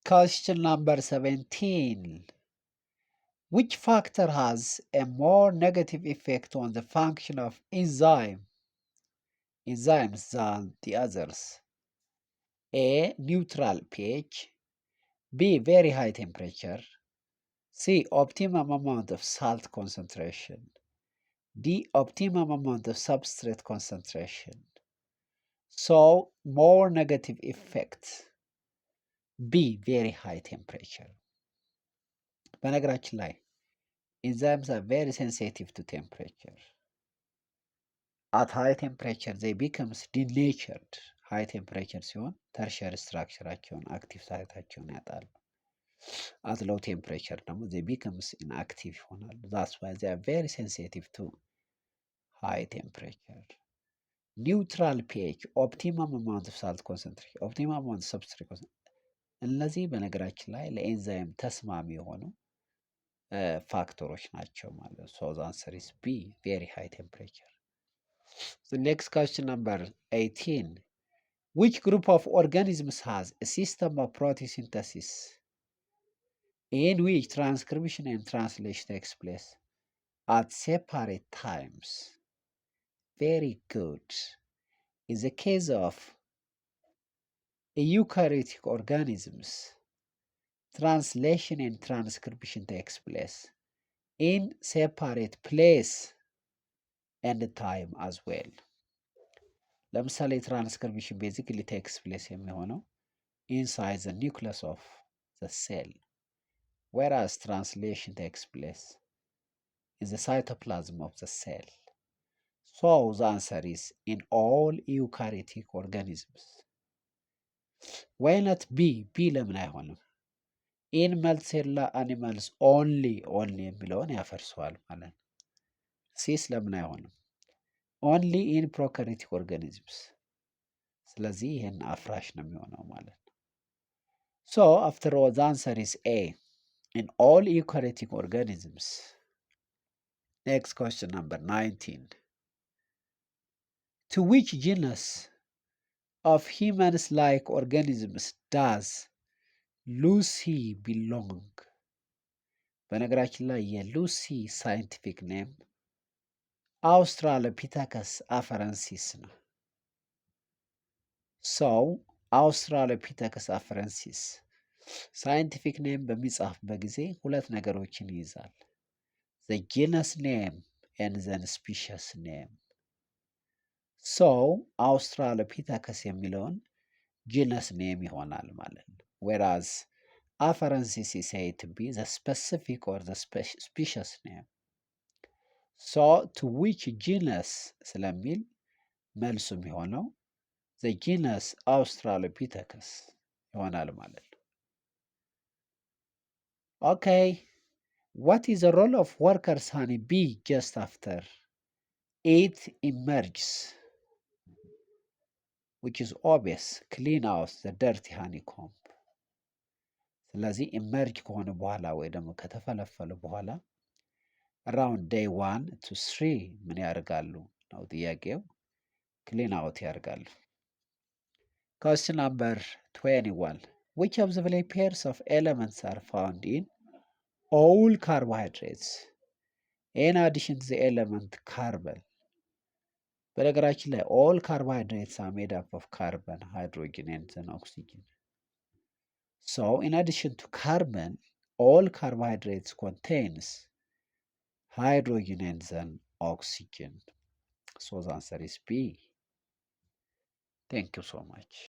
Question number 17. Which factor has a more negative effect on the function of enzymes than the others? A. Neutral pH. B. Very high temperature. C. Optimum amount of salt concentration. D. Optimum amount of substrate concentration. So, more negative effect. B. Very high temperature. በነገራችን ላይ enzymes are very sensitive to temperature. At high temperature they becomes denatured. high temperature ሲሆን tertiary structureአቸውን active ሳይታቸውን ያጣሉ. At low temperature ደግሞ they becomes inactive ይሆናሉ. That's why they are very sensitive to high temperature. Neutral pH, optimum amount of salt concentration, optimum amount of substrate concentration. እነዚህ በነገራችን ላይ ለኤንዛይም ተስማሚ የሆኑ ፋክተሮች ናቸው ማለት ነው። So the answer is B, very high temperature. The next question number 18. Which group of organisms has a system of protein synthesis in which transcription and translation takes place at separate times? Very good. In the case of eukaryotic organisms, translation and transcription takes place in separate place and time as well. ለምሳሌ ትራንስክሪፕሽን ቤዚክሊ ቴክስ ፕሌስ የሚሆነው inside the nucleus of the cell, whereas translation takes place in the cytoplasm of the cell. So the answer is in all eukaryotic organisms. Why not B? B ለምን አይሆንም? in multicellular animals only የሚለውን ያፈርሰዋል ማለት ነው። ሲስ ለምን አይሆንም? only in prokaryotic organisms. ስለዚህ ይህን አፍራሽ ነው የሚሆነው ማለት ነው። So after all the answer is A, in all eukaryotic organisms. Next question number 19. To which genus of humans-like organisms does Lucy belong? በነገራችን ላይ የሉሲ ሳይንቲፊክ ኔም አውስትራሎፒተከስ አፈረንሲስ ነው። ሰው አውስትራሎፒተከስ አፈረንሲስ ሳይንቲፊክ ኔም በሚጻፍበት ጊዜ ሁለት ነገሮችን ይይዛል። the genus name and then species name. ሰው አውስትራሎፒተከስ የሚለውን genus name ይሆናል ማለት ነው። whereas አፈረንሲስ is said to be the specific or the species name. so to which genus ስለሚል መልሱ የሚሆነው the genus Australopithecus ይሆናል ማለት ነው። Okay, what is the role of workers honey bee just after it emerges? Which is obvious, clean out the dirty honeycomb. ስለዚህ ኢመርጅ ከሆነ በኋላ ወይ ደግሞ ከተፈለፈሉ በኋላ around day 1 to 3 ምን ያደርጋሉ ነው ጥያቄው። ክሊን አውት ያደርጋሉ። Question number 21. Which of the following pairs of elements are found in all carbohydrates in addition to the element carbon? በነገራችን ላይ all carbohydrates are made up of carbon, hydrogen and then oxygen. So in addition to carbon, all carbohydrates contains hydrogen and then oxygen. So the answer is B. Thank you so much.